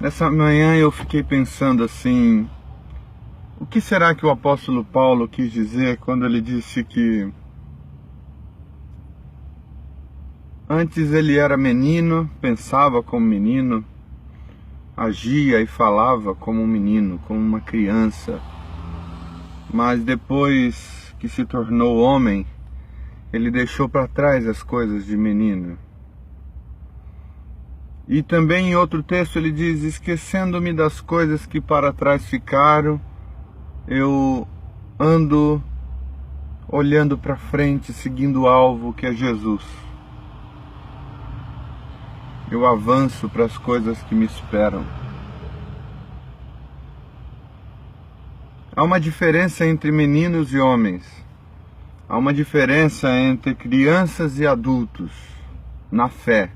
Nessa manhã eu fiquei pensando assim, o que será que o apóstolo Paulo quis dizer quando ele disse que antes ele era menino, pensava como menino, agia e falava como um menino, como uma criança, mas depois que se tornou homem, ele deixou para trás as coisas de menino. E também em outro texto ele diz, esquecendo-me das coisas que para trás ficaram, eu ando olhando para frente, seguindo o alvo que é Jesus. Eu avanço para as coisas que me esperam. Há uma diferença entre meninos e homens. Há uma diferença entre crianças e adultos na fé.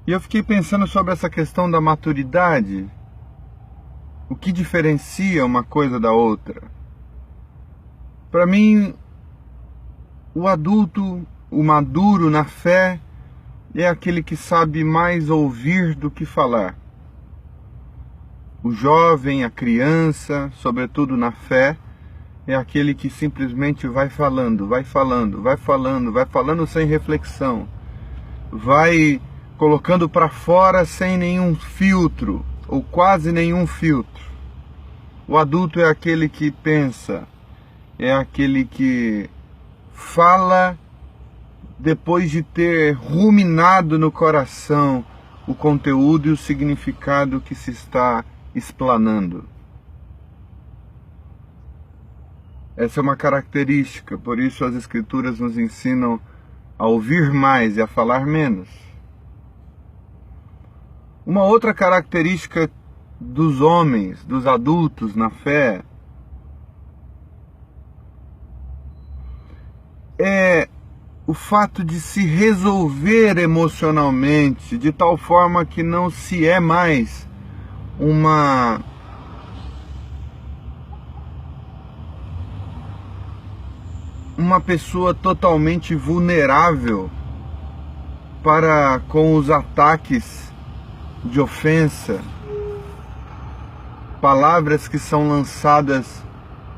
E eu fiquei pensando sobre essa questão da maturidade. O que diferencia uma coisa da outra? Para mim, o adulto, o maduro na fé, é aquele que sabe mais ouvir do que falar. O jovem, a criança, sobretudo na fé, é aquele que simplesmente vai falando, vai falando, vai falando, vai falando sem reflexão. Vai colocando para fora sem nenhum filtro, ou quase nenhum filtro. O adulto é aquele que pensa, é aquele que fala depois de ter ruminado no coração o conteúdo e o significado que se está explanando. Essa é uma característica, por isso as Escrituras nos ensinam a ouvir mais e a falar menos. Uma outra característica dos homens, dos adultos na fé, é o fato de se resolver emocionalmente, de tal forma que não se é mais uma pessoa totalmente vulnerável para com os ataques de ofensa, palavras que são lançadas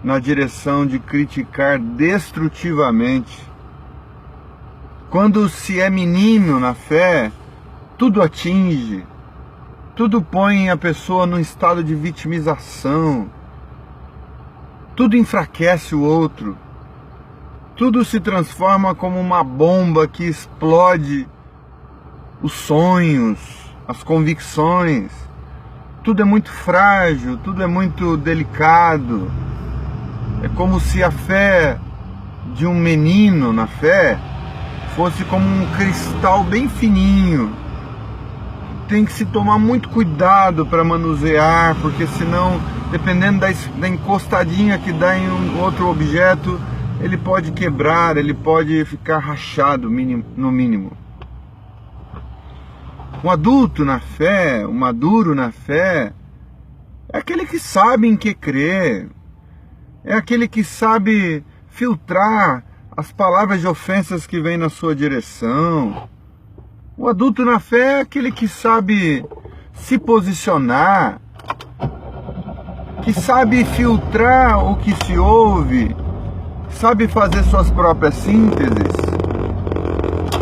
na direção de criticar destrutivamente. Quando se é menino na fé, tudo atinge, tudo põe a pessoa num estado de vitimização, tudo enfraquece o outro, tudo se transforma como uma bomba que explode os sonhos, as convicções. Tudo é muito frágil, tudo é muito delicado. É como se a fé de um menino na fé fosse como um cristal bem fininho. Tem que se tomar muito cuidado para manusear, porque senão, dependendo da encostadinha que dá em um outro objeto, ele pode quebrar, ele pode ficar rachado no mínimo. Um adulto na fé, um maduro na fé, é aquele que sabe em que crer, é aquele que sabe filtrar as palavras de ofensas que vêm na sua direção. O adulto na fé é aquele que sabe se posicionar, que sabe filtrar o que se ouve, sabe fazer suas próprias sínteses,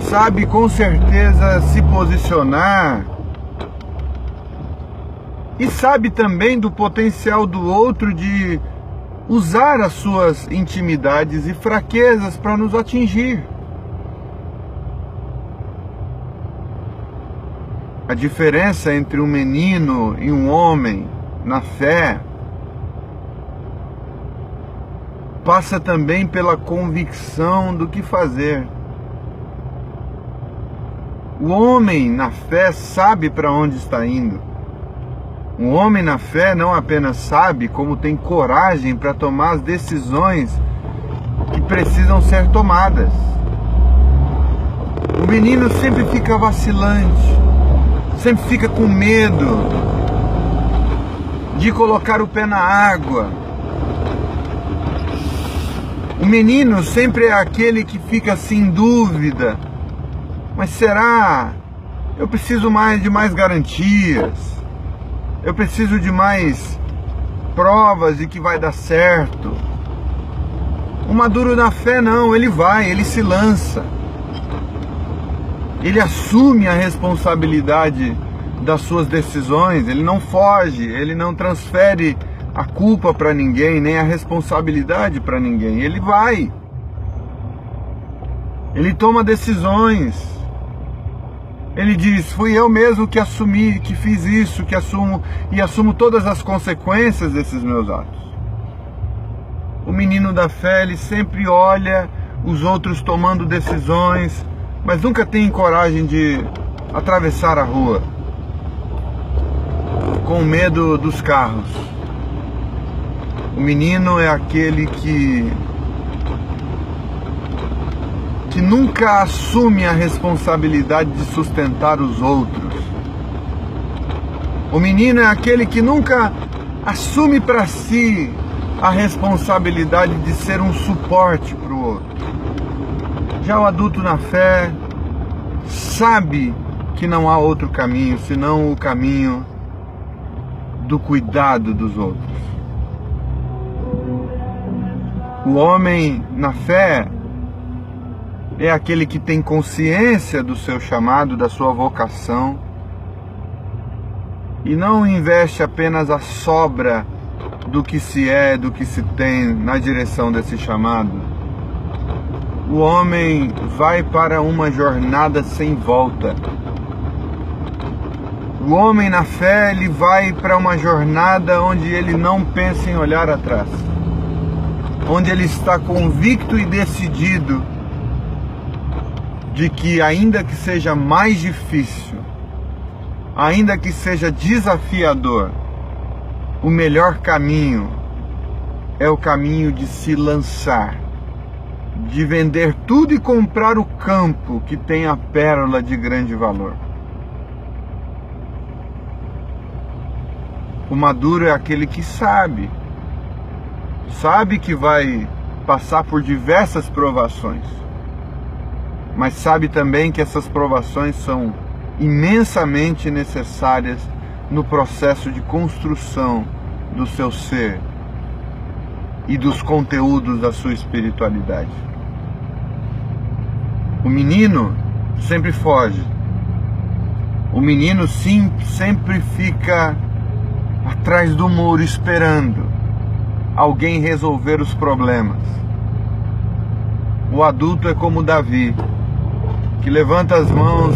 sabe com certeza se posicionar e sabe também do potencial do outro de usar as suas intimidades e fraquezas para nos atingir. A diferença entre um menino e um homem na fé passa também pela convicção do que fazer. O homem na fé sabe para onde está indo. O homem na fé não apenas sabe, como tem coragem para tomar as decisões que precisam ser tomadas. O menino sempre fica vacilante, sempre fica com medo de colocar o pé na água. O menino sempre é aquele que fica assim em dúvida. Mas será? Eu preciso de mais garantias. Eu preciso de mais provas de que vai dar certo. O maduro na fé não, ele se lança. Ele assume a responsabilidade das suas decisões, ele não foge, ele não transfere a culpa para ninguém, nem a responsabilidade para ninguém. Ele vai. Ele toma decisões. Ele diz: fui eu mesmo que assumi, que fiz isso, que assumo todas as consequências desses meus atos. O menino da fé, ele sempre olha os outros tomando decisões, mas nunca tem coragem de atravessar a rua com medo dos carros. O menino é aquele que nunca assume a responsabilidade de sustentar os outros. O menino é aquele que nunca assume para si a responsabilidade de ser um suporte para o outro. Já o adulto na fé sabe que não há outro caminho senão o caminho do cuidado dos outros. O homem na fé é aquele que tem consciência do seu chamado, da sua vocação, e não investe apenas a sobra do que se é, do que se tem na direção desse chamado. O homem vai para uma jornada sem volta. O homem na fé, ele vai para uma jornada onde ele não pensa em olhar atrás, onde ele está convicto e decidido de que, ainda que seja mais difícil, ainda que seja desafiador, o melhor caminho é o caminho de se lançar, de vender tudo e comprar o campo que tem a pérola de grande valor. O maduro é aquele que sabe que vai passar por diversas provações, mas sabe também que essas provações são imensamente necessárias no processo de construção do seu ser e dos conteúdos da sua espiritualidade. O menino sempre foge. O menino sempre fica atrás do muro esperando alguém resolver os problemas. O adulto é como Davi, que levanta as mãos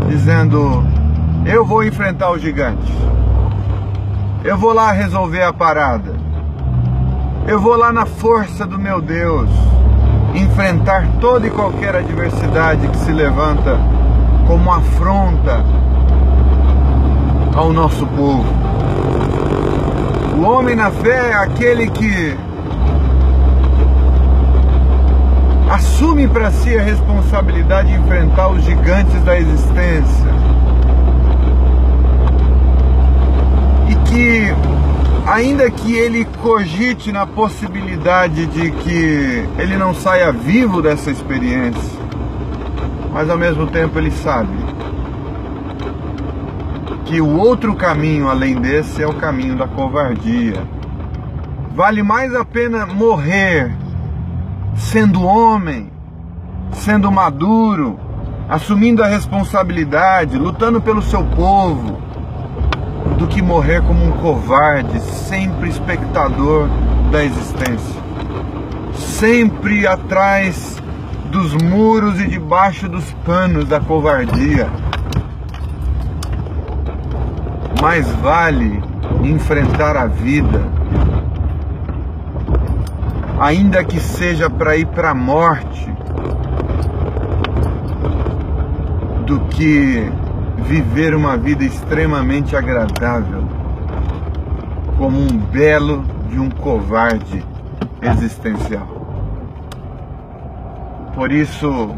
dizendo: eu vou enfrentar o gigante, eu vou lá resolver a parada, eu vou lá na força do meu Deus enfrentar toda e qualquer adversidade que se levanta como afronta ao nosso povo. O homem na fé é aquele que assume para si a responsabilidade de enfrentar os gigantes da existência e que, ainda que ele cogite na possibilidade de que ele não saia vivo dessa experiência, mas ao mesmo tempo ele sabe que o outro caminho além desse é o caminho da covardia. Vale mais a pena morrer sendo homem, sendo maduro, assumindo a responsabilidade, lutando pelo seu povo, do que morrer como um covarde, sempre espectador da existência, sempre atrás dos muros e debaixo dos panos da covardia. Mais vale enfrentar a vida, ainda que seja para ir para a morte, do que viver uma vida extremamente agradável como um belo de um covarde existencial. Por isso,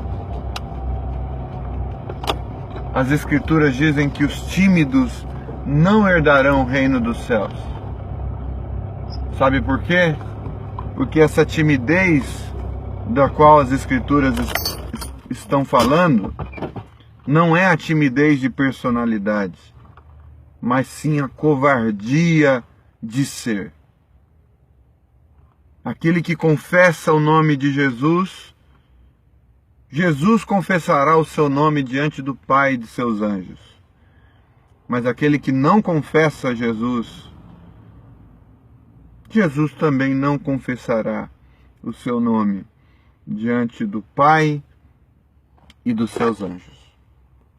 as Escrituras dizem que os tímidos não herdarão o reino dos céus. Sabe por quê? Porque essa timidez da qual as Escrituras estão falando não é a timidez de personalidade, mas sim a covardia de ser. Aquele que confessa o nome de Jesus, Jesus confessará o seu nome diante do Pai e de seus anjos. Mas aquele que não confessa Jesus, Jesus também não confessará o seu nome diante do Pai e dos seus anjos.